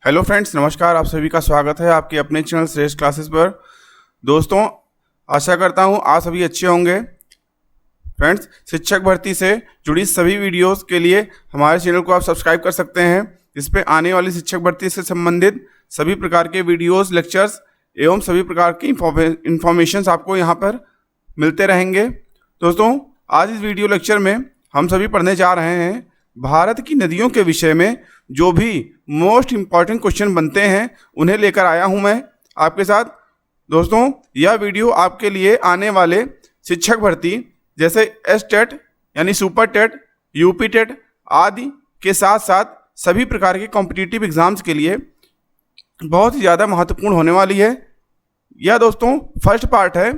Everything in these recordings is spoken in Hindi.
हेलो फ्रेंड्स, नमस्कार। आप सभी का स्वागत है आपके अपने चैनल श्रेष्ठ क्लासेस पर। दोस्तों, आशा करता हूँ आप सभी अच्छे होंगे। फ्रेंड्स, शिक्षक भर्ती से जुड़ी सभी वीडियोस के लिए हमारे चैनल को आप सब्सक्राइब कर सकते हैं। इस पे आने वाली शिक्षक भर्ती से संबंधित सभी प्रकार के वीडियोस, लेक्चर्स एवं सभी प्रकार की इंफॉर्मेशंस आपको यहाँ पर मिलते रहेंगे। दोस्तों, आज इस वीडियो लेक्चर में हम सभी पढ़ने जा रहे हैं भारत की नदियों के विषय में जो भी मोस्ट इम्पॉर्टेंट क्वेश्चन बनते हैं उन्हें लेकर आया हूं मैं आपके साथ। दोस्तों, यह वीडियो आपके लिए आने वाले शिक्षक भर्ती जैसे एस टेट यानी सुपर टेट, यूपी टेट आदि के साथ साथ सभी प्रकार के कॉम्पिटिटिव एग्जाम्स के लिए बहुत ही ज़्यादा महत्वपूर्ण होने वाली है। यह दोस्तों फर्स्ट पार्ट है।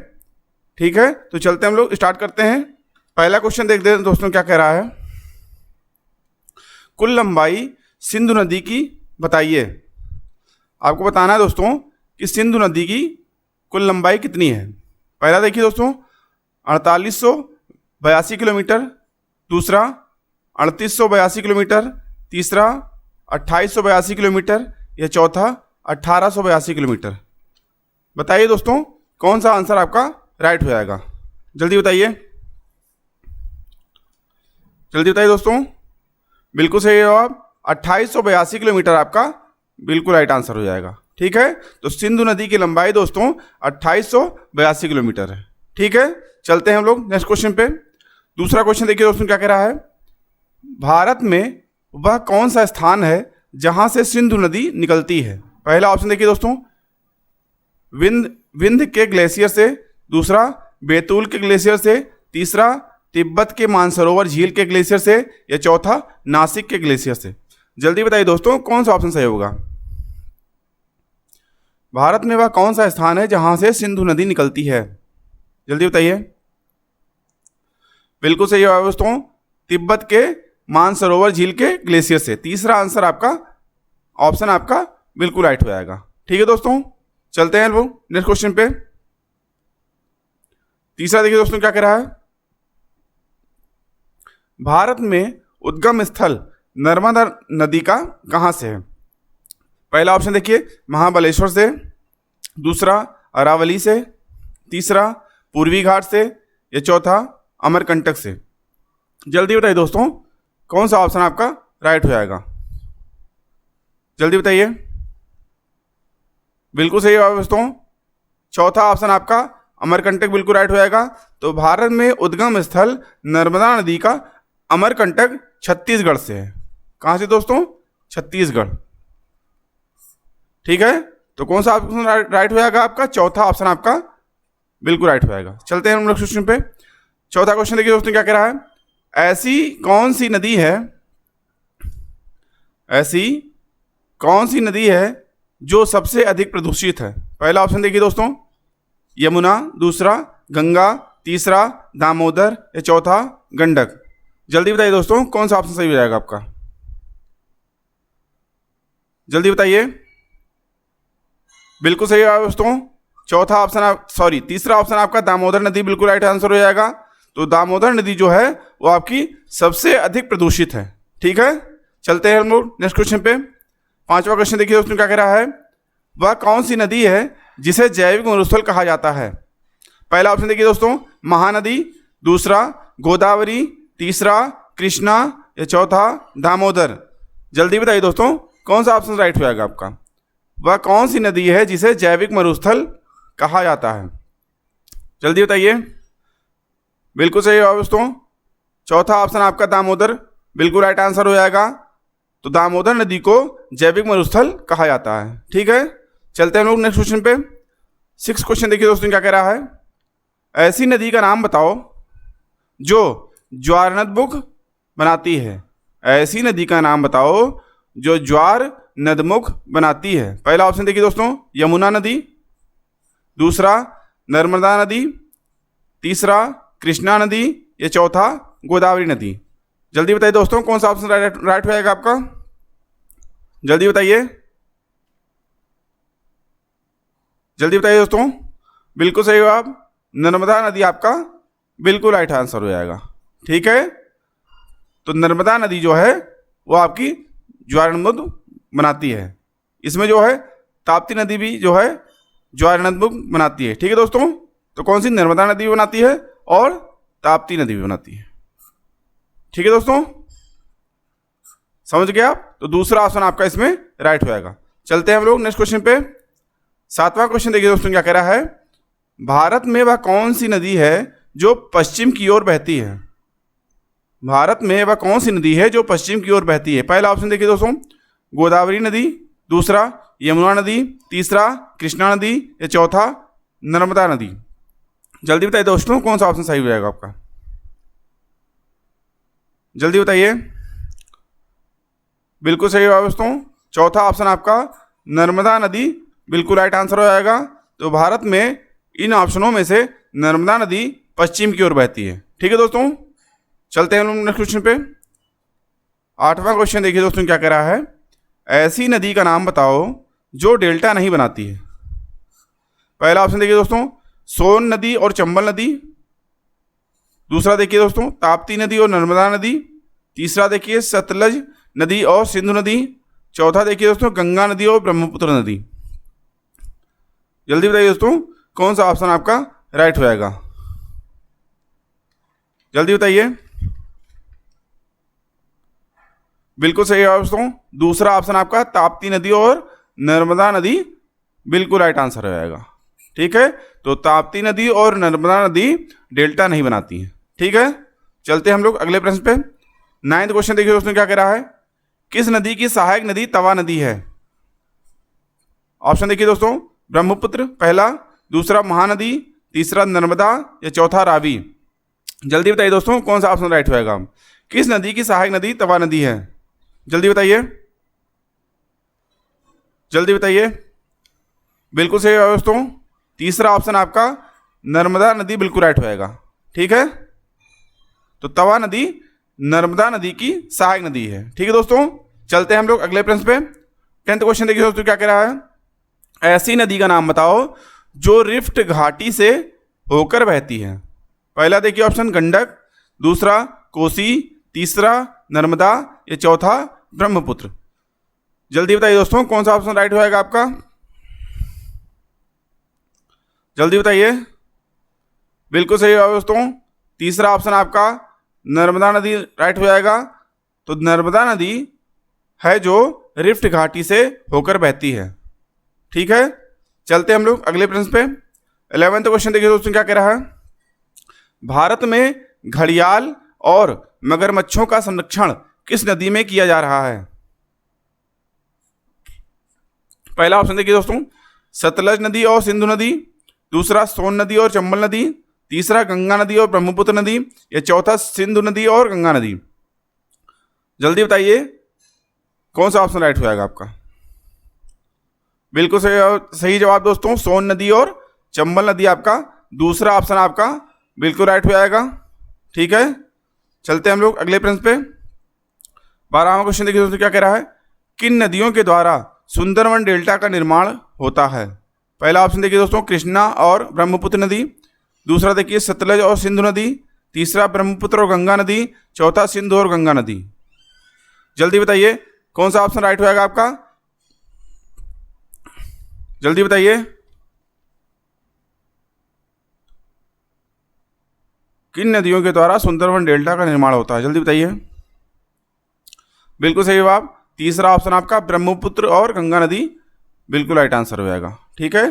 ठीक है, तो चलते हम लोग स्टार्ट करते हैं। पहला क्वेश्चन देखते हैं दोस्तों क्या कह रहा है। कुल लंबाई सिंधु नदी की बताइए। आपको बताना है दोस्तों कि सिंधु नदी की कुल लंबाई कितनी है। पहला देखिए दोस्तों 4882 किलोमीटर, दूसरा 3882 किलोमीटर, तीसरा 2882 किलोमीटर, या चौथा 1882 किलोमीटर। बताइए दोस्तों कौन सा आंसर आपका राइट हो जाएगा। जल्दी बताइए, जल्दी बताइए दोस्तों। बिल्कुल सही जवाब 2882 किलोमीटर आपका बिल्कुल राइट आंसर हो जाएगा। ठीक है, तो सिंधु नदी की लंबाई दोस्तों 2882 किलोमीटर है। ठीक है, चलते हैं हम लोग नेक्स्ट क्वेश्चन पे। दूसरा क्वेश्चन देखिए दोस्तों क्या कह रहा है। भारत में वह कौन सा स्थान है जहां से सिंधु नदी निकलती है। पहला ऑप्शन देखिए दोस्तों विंध्य के ग्लेशियर से, दूसरा बैतूल के ग्लेशियर से, तीसरा तिब्बत के मानसरोवर झील के ग्लेशियर से, या चौथा नासिक के ग्लेशियर से। जल्दी बताइए दोस्तों कौन सा ऑप्शन सही होगा। भारत में वह कौन सा स्थान है जहां से सिंधु नदी निकलती है। जल्दी बताइए। बिल्कुल सही जवाब दोस्तों तिब्बत के मानसरोवर झील के ग्लेशियर से। तीसरा आंसर आपका ऑप्शन आपका बिल्कुल राइट हो जाएगा। ठीक है दोस्तों, चलते हैं लोग नेक्स्ट क्वेश्चन पे। तीसरा देखिए दोस्तों क्या कह रहा है। भारत में उद्गम स्थल नर्मदा नदी का कहां से है। पहला ऑप्शन देखिए महाबलेश्वर से, दूसरा अरावली से, तीसरा पूर्वी घाट से, या चौथा अमरकंटक से। जल्दी बताइए दोस्तों कौन सा ऑप्शन आपका राइट हो जाएगा। जल्दी बताइए। बिल्कुल सही जवाब दोस्तों चौथा ऑप्शन आपका अमरकंटक बिल्कुल राइट हो जाएगा। तो भारत में उद्गम स्थल नर्मदा नदी का अमरकंटक छत्तीसगढ़ से है। कहां से दोस्तों? छत्तीसगढ़। ठीक है, तो कौन सा ऑप्शन राइट हो जाएगा आपका? चौथा ऑप्शन आपका बिल्कुल राइट हो जाएगा। चलते हैं हम लोग क्वेश्चन पे। चौथा क्वेश्चन देखिए दोस्तों क्या कह रहा है। ऐसी कौन सी नदी है, ऐसी कौन सी नदी है जो सबसे अधिक प्रदूषित है। पहला ऑप्शन देखिए दोस्तों यमुना, दूसरा गंगा, तीसरा दामोदर, या चौथा गंडक। जल्दी बताइए दोस्तों कौन सा ऑप्शन सही हो जाएगा आपका। जल्दी बताइए। बिल्कुल सही है दोस्तों चौथा ऑप्शन तीसरा ऑप्शन आपका दामोदर नदी बिल्कुल राइट आंसर हो जाएगा। तो दामोदर नदी जो है वो आपकी सबसे अधिक प्रदूषित है। ठीक है, चलते हैं हम लोग नेक्स्ट क्वेश्चन पे। पांचवा क्वेश्चन देखिए दोस्तों क्या कह रहा है। वह कौन सी नदी है जिसे जैविक मरुस्थल कहा जाता है। पहला ऑप्शन देखिए दोस्तों महानदी, दूसरा गोदावरी, तीसरा कृष्णा, या चौथा दामोदर। जल्दी बताइए दोस्तों कौन सा ऑप्शन राइट हो जाएगा आपका। वह कौन सी नदी है जिसे जैविक मरुस्थल कहा जाता है। जल्दी बताइए। बिल्कुल सही जवाब दोस्तों चौथा ऑप्शन आपका दामोदर बिल्कुल राइट आंसर हो जाएगा। तो दामोदर नदी को जैविक मरुस्थल कहा जाता है। ठीक है, चलते हैं लोग नेक्स्ट क्वेश्चन पे। सिक्स क्वेश्चन देखिए दोस्तों क्या कह रहा है। ऐसी नदी का नाम बताओ जो ज्वार नदमुख बनाती है। ऐसी नदी का नाम बताओ जो ज्वार नदमुख बनाती है। पहला ऑप्शन देखिए दोस्तों यमुना नदी, दूसरा नर्मदा नदी, तीसरा कृष्णा नदी, या चौथा गोदावरी नदी। जल्दी बताइए दोस्तों कौन सा ऑप्शन राइट हो जाएगा आपका। जल्दी बताइए। जल्दी बताइए दोस्तों। बिल्कुल सही जवाब नर्मदा नदी आपका बिल्कुल राइट आंसर हो जाएगा। ठीक है, तो नर्मदा नदी जो है वो आपकी ज्वार नद बनाती है। इसमें जो है ताप्ती नदी भी जो है ज्वारनदमुख बनाती है। ठीक है दोस्तों, तो कौन सी? नर्मदा नदी भी बनाती है और ताप्ती नदी भी बनाती है। ठीक है दोस्तों, समझ गए आप? तो दूसरा ऑप्शन आपका इसमें राइट हो जाएगा। चलते हैं हम लोग नेक्स्ट क्वेश्चन पे। 7वां क्वेश्चन देखिए दोस्तों, क्या कह रहा है? भारत में वह कौन सी नदी है जो पश्चिम की ओर बहती है? भारत में वह कौन सी नदी है जो पश्चिम की ओर बहती है? पहला ऑप्शन देखिए दोस्तों, गोदावरी नदी, दूसरा यमुना नदी, तीसरा कृष्णा नदी, या चौथा नर्मदा नदी। जल्दी बताइए दोस्तों, कौन सा ऑप्शन सही हो जाएगा आपका? जल्दी बताइए। बिल्कुल सही होगा दोस्तों, चौथा ऑप्शन आपका नर्मदा नदी बिल्कुल राइट आंसर हो जाएगा। तो भारत में इन ऑप्शनों में से नर्मदा नदी पश्चिम की ओर बहती है। ठीक है दोस्तों, चलते हैं हम नेक्स्ट क्वेश्चन पे। 8वां क्वेश्चन देखिए दोस्तों, क्या कह रहा है? ऐसी नदी का नाम बताओ जो डेल्टा नहीं बनाती है। पहला ऑप्शन देखिए दोस्तों, सोन नदी और चंबल नदी, दूसरा देखिए दोस्तों ताप्ती नदी और नर्मदा नदी, तीसरा देखिए सतलज नदी और सिंधु नदी, चौथा देखिए दोस्तों गंगा नदी और ब्रह्मपुत्र नदी। जल्दी बताइए दोस्तों, कौन सा ऑप्शन आपका राइट हो जाएगा? जल्दी बताइए। बिल्कुल सही है दोस्तों, दूसरा ऑप्शन आपका ताप्ती नदी और नर्मदा नदी बिल्कुल राइट आंसर हो जाएगा। ठीक है, तो ताप्ती नदी और नर्मदा नदी डेल्टा नहीं बनाती है। ठीक है, चलते हैं हम लोग अगले प्रश्न पे। 9वां क्वेश्चन देखिए दोस्तों, क्या कह रहा है? किस नदी की सहायक नदी तवा नदी है? ऑप्शन देखिए दोस्तों, ब्रह्मपुत्र पहला, दूसरा महानदी, तीसरा नर्मदा, या चौथा रावी। जल्दी बताइए दोस्तों, कौन सा ऑप्शन राइट होएगा? किस नदी की सहायक नदी तवा नदी है? जल्दी बताइए, जल्दी बताइए। बिल्कुल सही है दोस्तों, तीसरा ऑप्शन आपका नर्मदा नदी बिल्कुल राइट होएगा। ठीक है, तो तवा नदी नर्मदा नदी की सहायक नदी है। ठीक है दोस्तों, चलते हैं हम लोग अगले प्रश्न पे। 10वां क्वेश्चन देखिए दोस्तों, क्या कह रहा है? ऐसी नदी का नाम बताओ जो रिफ्ट घाटी से होकर बहती है। पहला देखिए ऑप्शन गंडक, दूसरा कोसी, तीसरा नर्मदा, या चौथा ब्रह्मपुत्र। जल्दी बताइए दोस्तों, कौन सा ऑप्शन राइट होएगा आपका? जल्दी बताइए। बिल्कुल सही है दोस्तों, तीसरा ऑप्शन आपका नर्मदा नदी राइट हो जाएगा। तो नर्मदा नदी है जो रिफ्ट घाटी से होकर बहती है। ठीक है, चलते हम लोग अगले प्रश्न पे। 11वां क्वेश्चन देखिए दोस्तों, क्या कह रहा है? भारत में घड़ियाल और मगरमच्छों का संरक्षण किस नदी में किया जा रहा है? पहला ऑप्शन देखिए दोस्तों, सतलज नदी और सिंधु नदी, दूसरा सोन नदी और चंबल नदी, तीसरा गंगा नदी और ब्रह्मपुत्र नदी, या चौथा सिंधु नदी और गंगा नदी। जल्दी बताइए, कौन सा ऑप्शन राइट हो जाएगा आपका? बिल्कुल सही जवाब दोस्तों, सोन नदी और चंबल नदी आपका दूसरा ऑप्शन आपका बिल्कुल राइट हो जाएगा। ठीक है, चलते हैं हम लोग अगले प्रश्न पे। 12वां क्वेश्चन देखिए दोस्तों, क्या कह रहा है? किन नदियों के द्वारा सुंदरवन डेल्टा का निर्माण होता है? पहला ऑप्शन देखिए दोस्तों, कृष्णा और ब्रह्मपुत्र नदी, दूसरा देखिए सतलज और सिंधु नदी, तीसरा ब्रह्मपुत्र और गंगा नदी, चौथा सिंधु और गंगा नदी। जल्दी बताइए, कौन सा ऑप्शन राइट हो जाएगा आपका? जल्दी बताइए। किन नदियों के द्वारा सुंदरवन डेल्टा का निर्माण होता है? जल्दी बताइए। बिल्कुल सही जवाब, तीसरा ऑप्शन आपका ब्रह्मपुत्र और गंगा नदी बिल्कुल राइट आंसर हो जाएगा। ठीक है,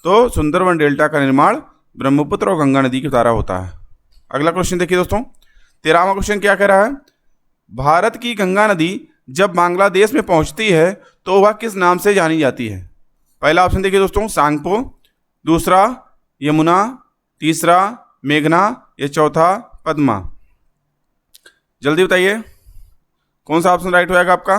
तो सुंदरवन डेल्टा का निर्माण ब्रह्मपुत्र और गंगा नदी के द्वारा होता है। अगला क्वेश्चन देखिए दोस्तों, 13वां क्वेश्चन क्या कह रहा है? भारत की गंगा नदी जब बांग्लादेश में पहुंचती है तो वह किस नाम से जानी जाती है? पहला ऑप्शन देखिए दोस्तों, सांगपो, दूसरा यमुना, तीसरा मेघना, या चौथा पद्मा। जल्दी बताइए, कौन सा ऑप्शन राइट हो जाएगा आपका?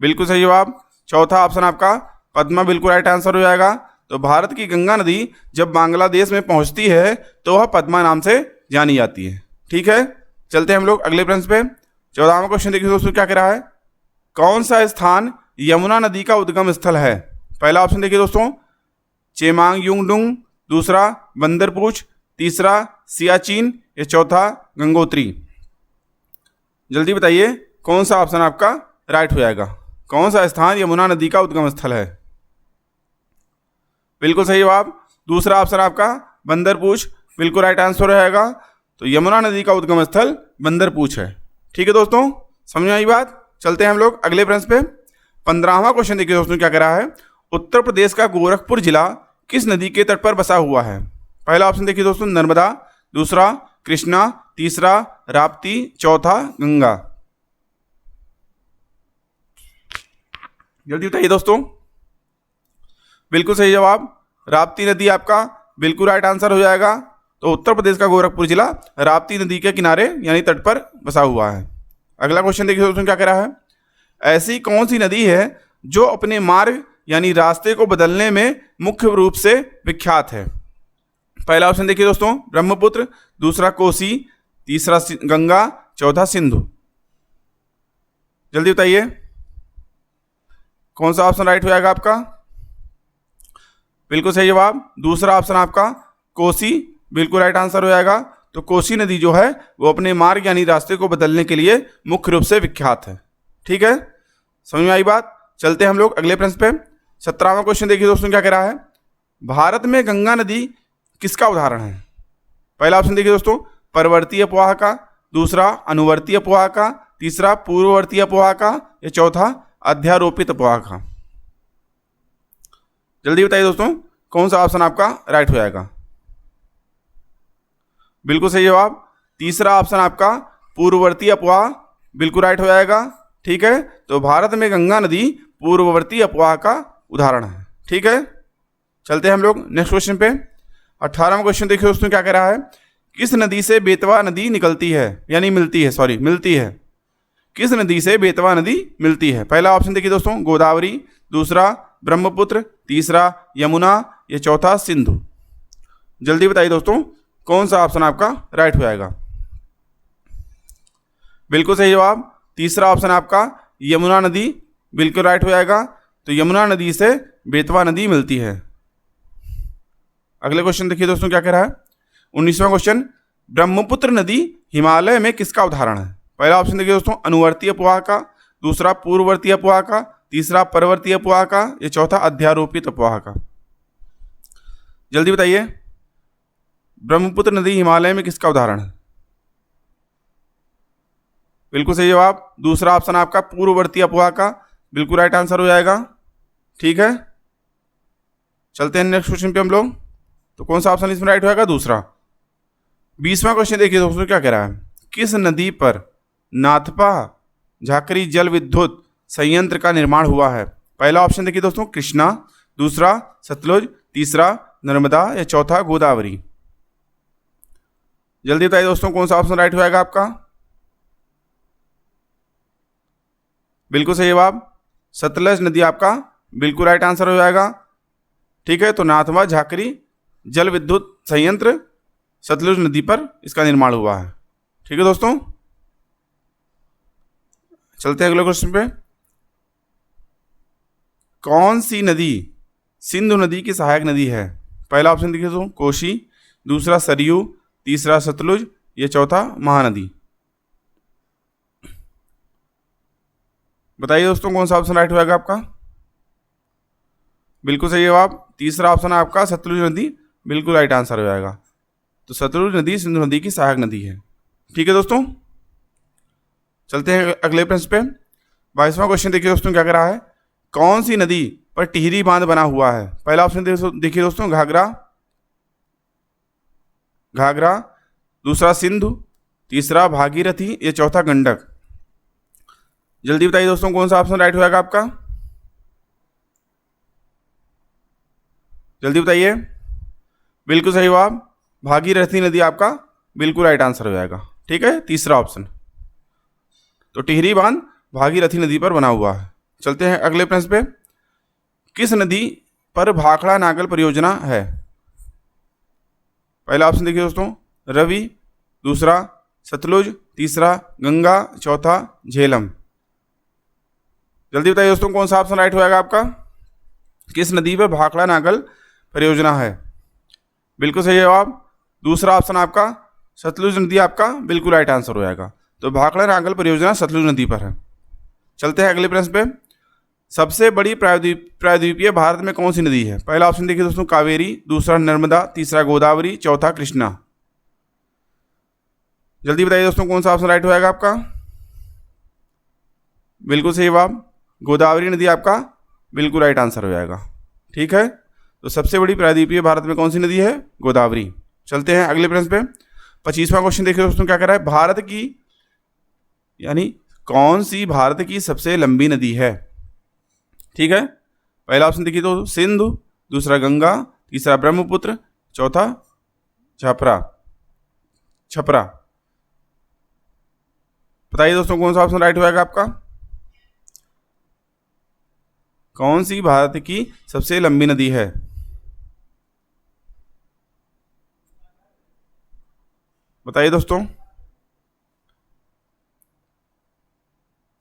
बिल्कुल सही जवाब, चौथा ऑप्शन आपका पद्मा बिल्कुल राइट आंसर हो जाएगा। तो भारत की गंगा नदी जब बांग्लादेश में पहुंचती है तो वह पद्मा नाम से जानी जाती है। ठीक है, चलते हैं हम लोग अगले प्रश्न पे। 14वां क्वेश्चन देखिए दोस्तों, क्या कह रहा है? कौन सा स्थान यमुना नदी का उद्गम स्थल है? पहला ऑप्शन देखिए दोस्तों, चेमांगयुंगडुंग, दूसरा बंदरपूछ, तीसरा सियाचिन, या चौथा गंगोत्री। जल्दी बताइए, कौन सा ऑप्शन आपका राइट हो जाएगा। कौन सा स्थान यमुना नदी का उद्गम स्थल है? बिल्कुल सही जवाब दूसरा ऑप्शन आपका बंदरपूछ, बिल्कुल राइट आंसर रहेगा। तो यमुना नदी का उद्गम स्थल बंदरपूछ है। ठीक है दोस्तों, समझ में आई बात। चलते हैं हम लोग अगले प्रश्न पे। 15वां क्वेश्चन देखिए दोस्तों क्या कह रहा है। उत्तर प्रदेश का गोरखपुर जिला किस नदी के तट पर बसा हुआ है? पहला ऑप्शन देखिए दोस्तों नर्मदा, दूसरा कृष्णा, तीसरा राप्ती, चौथा गंगा। जल्दी बताइए दोस्तों। बिल्कुल सही जवाब राप्ती नदी आपका बिल्कुल राइट आंसर हो जाएगा। तो उत्तर प्रदेश का गोरखपुर जिला राप्ती नदी के किनारे यानी तट पर बसा हुआ है। अगला क्वेश्चन देखिए दोस्तों क्या कह रहा है। ऐसी कौन सी नदी है जो अपने मार्ग यानी रास्ते को बदलने में मुख्य रूप से विख्यात है? पहला ऑप्शन देखिए दोस्तों ब्रह्मपुत्र, दूसरा कोसी, तीसरा गंगा, चौथा सिंधु। जल्दी बताइए कौन सा ऑप्शन राइट हो जाएगा आपका? बिल्कुल सही जवाब दूसरा ऑप्शन आपका कोसी, बिल्कुल राइट आंसर हो जाएगा। तो कोसी नदी जो है वो अपने मार्ग यानी रास्ते को बदलने के लिए मुख्य रूप से विख्यात है। ठीक है, समझ में आई बात। चलते हैं हम लोग अगले प्रश्न पे। 17वां क्वेश्चन देखिए दोस्तों क्या कह रहा है। भारत में गंगा नदी किसका उदाहरण है? पहला ऑप्शन देखिए दोस्तों परवर्ती अपवाह का, दूसरा अनुवर्ती अपवाह का, तीसरा पूर्ववर्ती अपवाह का, या चौथा अध्यारोपित अपवाह का। जल्दी बताइए दोस्तों कौन सा ऑप्शन आपका राइट हो जाएगा? बिल्कुल सही जवाब तीसरा ऑप्शन आपका पूर्ववर्ती अपवाह, बिल्कुल राइट हो जाएगा। ठीक है, तो भारत में गंगा नदी पूर्ववर्ती अपवाह का उदाहरण है। ठीक है, चलते हैं हम लोग नेक्स्ट क्वेश्चन पे। 18वां क्वेश्चन देखिए दोस्तों क्या कह रहा है। किस नदी से बेतवा नदी निकलती है यानी मिलती है? किस नदी से बेतवा नदी मिलती है? पहला ऑप्शन देखिए दोस्तों गोदावरी, दूसरा ब्रह्मपुत्र, तीसरा यमुना, या चौथा सिंधु। जल्दी बताइए दोस्तों कौन सा ऑप्शन आपका राइट हो जाएगा? बिल्कुल सही जवाब तीसरा ऑप्शन आपका यमुना नदी, बिल्कुल राइट हो जाएगा। तो यमुना नदी से बेतवा नदी मिलती है। अगले क्वेश्चन देखिए दोस्तों क्या कह रहा है। 19वां क्वेश्चन ब्रह्मपुत्र नदी हिमालय में किसका उदाहरण है? पहला ऑप्शन देखिए दोस्तों अनुवर्ती अपवाह का, दूसरा पूर्ववर्ती अपवाह का, तीसरा परवर्ती अपवाह का, या चौथा अध्यारोपित अपवाह का। जल्दी बताइए ब्रह्मपुत्र नदी हिमालय में किसका उदाहरण है? बिल्कुल सही जवाब दूसरा ऑप्शन आपका पूर्ववर्ती अपवाह का, बिल्कुल राइट आंसर हो जाएगा। ठीक है, चलते हैं नेक्स्ट क्वेश्चन पे हम लोग। तो कौन सा ऑप्शन इसमें राइट होगा? दूसरा। 20वां क्वेश्चन देखिए दोस्तों क्या कह रहा है। किस नदी पर नाथपा झाकरी जल विद्युत संयंत्र का निर्माण हुआ है? पहला ऑप्शन देखिए दोस्तों कृष्णा, दूसरा सतलुज, तीसरा नर्मदा, या चौथा गोदावरी। जल्दी बताइए दोस्तों कौन सा ऑप्शन राइट होगा आपका? बिल्कुल सही जवाब सतलज नदी आपका बिल्कुल राइट आंसर हो जाएगा। ठीक है, तो नाथपा झाकरी जल विद्युत संयंत्र सतलुज नदी पर इसका निर्माण हुआ है। ठीक है दोस्तों, चलते हैं अगले क्वेश्चन पे। कौन सी नदी सिंधु नदी की सहायक नदी है? पहला ऑप्शन देखिए दोस्तों कोशी, दूसरा सरयू, तीसरा सतलुज, या चौथा महानदी। बताइए दोस्तों कौन सा ऑप्शन राइट होगा आपका? बिल्कुल सही जवाब तीसरा ऑप्शन आपका सतलुज नदी, बिल्कुल राइट आंसर हो जाएगा। तो सतलुज नदी सिंधु नदी की सहायक नदी है। ठीक है दोस्तों, चलते हैं अगले प्रश्न पे। 22वां क्वेश्चन देखिए दोस्तों क्या कह रहा है। कौन सी नदी पर टिहरी बांध बना हुआ है? पहला ऑप्शन देखिए दोस्तों घाघरा, दूसरा सिंधु, तीसरा भागीरथी, या चौथा गंडक। जल्दी बताइए दोस्तों कौन सा ऑप्शन राइट होगा आपका? जल्दी बताइए। बिल्कुल सही जवाब भागीरथी नदी आपका बिल्कुल राइट आंसर हो जाएगा। ठीक है, तीसरा ऑप्शन। तो टिहरी बांध भागीरथी नदी पर बना हुआ है। चलते हैं अगले प्रश्न पे। किस नदी पर भाखड़ा नागल परियोजना है? पहला ऑप्शन देखिए दोस्तों रवि, दूसरा सतलुज, तीसरा गंगा, चौथा झेलम। जल्दी बताइए दोस्तों कौन सा ऑप्शन राइट होगा आपका? किस नदी पर भाखड़ा नागल परियोजना है? बिल्कुल सही जवाब दूसरा ऑप्शन आपका सतलुज नदी आपका बिल्कुल राइट आंसर हो जाएगा। तो भाखड़ा नागल परियोजना सतलुज नदी पर है। चलते हैं अगले प्रश्न पे। सबसे बड़ी प्रायद्वीपीय भारत में कौन सी नदी है? पहला ऑप्शन देखिए दोस्तों कावेरी, दूसरा नर्मदा, तीसरा गोदावरी, चौथा कृष्णा। जल्दी बताइए दोस्तों कौन सा ऑप्शन राइट होगा आपका? बिल्कुल सही जवाब, गोदावरी नदी आपका बिल्कुल राइट आंसर हो जाएगा। ठीक है, तो सबसे बड़ी प्रायद्वीपीय भारत में कौन सी नदी है? गोदावरी। चलते हैं अगले प्रश्न पे। 25वां क्वेश्चन देखिए दोस्तों क्या कह रहा है, भारत की यानी कौन सी भारत की सबसे लंबी नदी है? ठीक है, पहला ऑप्शन देखिए तो सिंधु, दूसरा गंगा, तीसरा ब्रह्मपुत्र, चौथा छपरा। बताइए दोस्तों कौन सा ऑप्शन राइट होगा आपका? कौन सी भारत की सबसे लंबी नदी है? बताइए दोस्तों,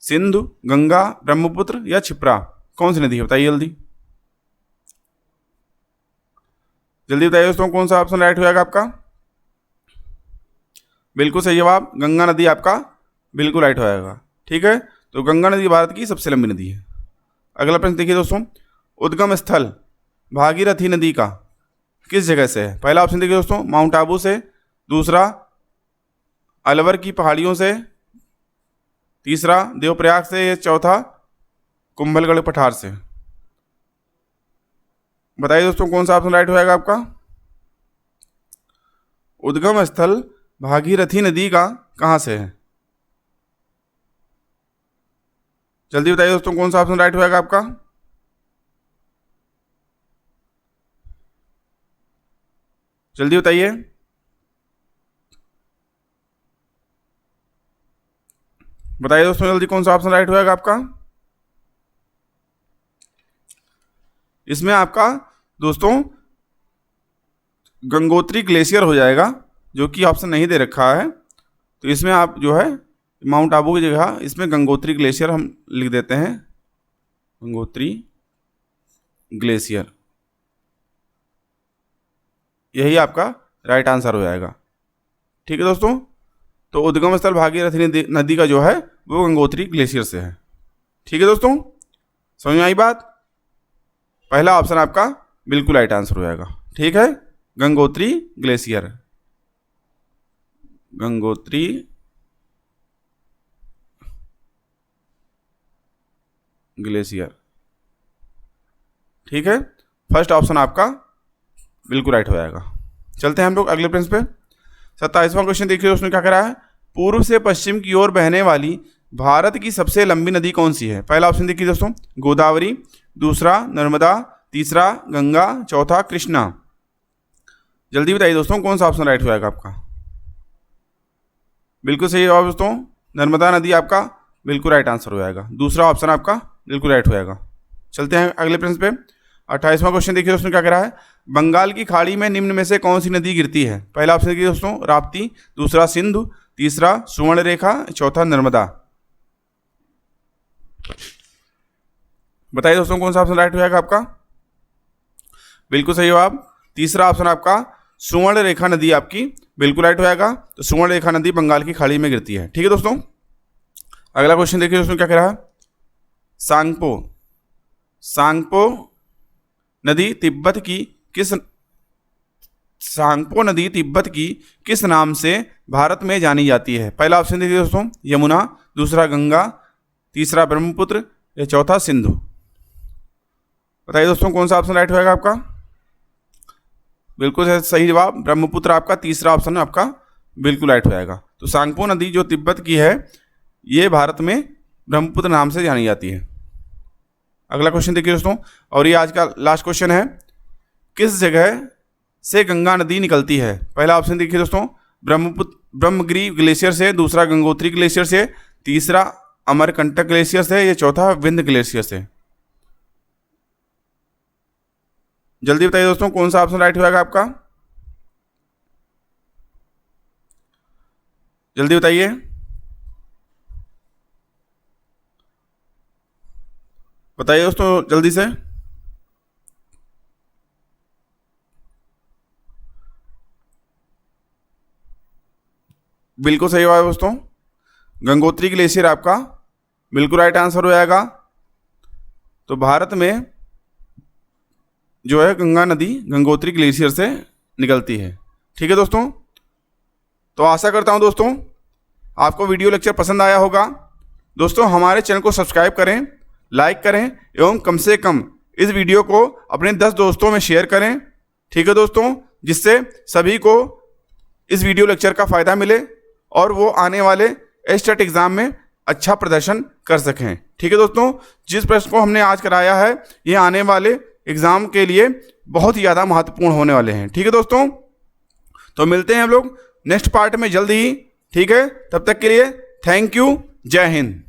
सिंधु, गंगा, ब्रह्मपुत्र या क्षिप्रा, कौन सी नदी है? बताइए जल्दी जल्दी बताइए दोस्तों कौन सा ऑप्शन राइट होगा आपका? बिल्कुल सही जवाब, गंगा नदी आपका बिल्कुल राइट होगा। ठीक है, तो गंगा नदी भारत की सबसे लंबी नदी है। अगला प्रश्न देखिए दोस्तों, उद्गम स्थल भागीरथी नदी का किस जगह से है? पहला ऑप्शन देखिए दोस्तों माउंट आबू से, दूसरा अलवर की पहाड़ियों से, तीसरा देवप्रयाग से, या चौथा कुंभलगढ़ पठार से। बताइए दोस्तों कौन सा ऑप्शन राइट होगा आपका? उद्गम स्थल भागीरथी नदी का कहां से है? जल्दी बताइए दोस्तों कौन सा ऑप्शन राइट होगा आपका? जल्दी बताइए, बताइए दोस्तों जल्दी कौन सा ऑप्शन राइट होगा आपका? इसमें आपका दोस्तों गंगोत्री ग्लेशियर हो जाएगा, जो कि ऑप्शन नहीं दे रखा है। तो इसमें आप जो है माउंट आबू की जगह इसमें गंगोत्री ग्लेशियर हम लिख देते हैं, गंगोत्री ग्लेशियर, यही आपका राइट आंसर हो जाएगा। ठीक है दोस्तों, तो उद्गम स्थल भागीरथी नदी का जो है वो गंगोत्री ग्लेशियर से है। ठीक है दोस्तों, समझ में आई बात? पहला ऑप्शन आपका बिल्कुल राइट आंसर हो जाएगा। ठीक है, गंगोत्री ग्लेशियर, गंगोत्री ग्लेशियर। ठीक है, फर्स्ट ऑप्शन आपका बिल्कुल राइट हो जाएगा। चलते हैं हम लोग अगले प्रश्न पे। 27वां क्वेश्चन देखिए उसने क्या करा है, पूर्व से पश्चिम की ओर बहने वाली भारत की सबसे लंबी नदी कौन सी है? पहला ऑप्शन देखिए दोस्तों गोदावरी, दूसरा नर्मदा, तीसरा गंगा, चौथा कृष्णा। जल्दी बताइए दोस्तों कौन सा ऑप्शन राइट हो जाएगा आपका? बिल्कुल सही जवाब दोस्तों, नर्मदा नदी आपका बिल्कुल राइट आंसर हो जाएगा। दूसरा ऑप्शन आपका बिल्कुल राइट हो जाएगा। चलते हैं अगले प्रश्न पे। 28वां क्वेश्चन देखिए दोस्तों क्या कह रहा है, बंगाल की खाड़ी में निम्न में से कौन सी नदी गिरती है? पहला ऑप्शन देखिए दोस्तों राप्ती, दूसरा सिंधु, तीसरा सुवर्णरेखा, चौथा नर्मदा। बताइए दोस्तों कौन सा ऑप्शन राइट हो जाएगा आपका? बिल्कुल सही जवाब, तीसरा ऑप्शन आपका सुवर्णरेखा नदी आपकी बिल्कुल राइट हो जाएगा। तो सुवर्णरेखा नदी बंगाल की खाड़ी में गिरती है। ठीक है दोस्तों, अगला क्वेश्चन देखिए दोस्तों क्या कह रहा है, सांगपो नदी तिब्बत की किस नाम से भारत में जानी जाती है? पहला ऑप्शन देखिए दोस्तों यमुना, दूसरा गंगा, तीसरा ब्रह्मपुत्र, या चौथा सिंधु। बताइए दोस्तों कौन सा ऑप्शन राइट होगा आपका? बिल्कुल सही जवाब, ब्रह्मपुत्र आपका तीसरा ऑप्शन आपका बिल्कुल राइट हो जाएगा। तो सांगपो नदी जो तिब्बत की है ये भारत में ब्रह्मपुत्र नाम से जानी जाती है। अगला क्वेश्चन देखिए दोस्तों, और ये आज का लास्ट क्वेश्चन है, किस जगह से गंगा नदी निकलती है? पहला ऑप्शन देखिए दोस्तों ब्रह्मगिरी ग्लेशियर से, दूसरा गंगोत्री ग्लेशियर से, तीसरा अमरकंटक ग्लेशियर से, या चौथा विंध्य ग्लेशियर से। जल्दी बताइए दोस्तों कौन सा ऑप्शन राइट होगा आपका? जल्दी बताइए, बताइए दोस्तों जल्दी से। बिल्कुल सही जवाब दोस्तों, गंगोत्री ग्लेशियर आपका बिल्कुल राइट आंसर हो जाएगा। तो भारत में जो है गंगा नदी गंगोत्री ग्लेशियर से निकलती है। ठीक है दोस्तों, तो आशा करता हूँ दोस्तों आपको वीडियो लेक्चर पसंद आया होगा। दोस्तों हमारे चैनल को सब्सक्राइब करें, लाइक करें एवं कम से कम इस वीडियो को अपने 10 दोस्तों में शेयर करें। ठीक है दोस्तों, जिससे सभी को इस वीडियो लेक्चर का फ़ायदा मिले और वो आने वाले एस्टेट एग्ज़ाम में अच्छा प्रदर्शन कर सकें। ठीक है दोस्तों, जिस प्रश्न को हमने आज कराया है ये आने वाले एग्ज़ाम के लिए बहुत ही ज़्यादा महत्वपूर्ण होने वाले हैं। ठीक है दोस्तों, तो मिलते हैं हम लोग नेक्स्ट पार्ट में जल्दी ही। ठीक है, तब तक के लिए थैंक यू, जय हिंद।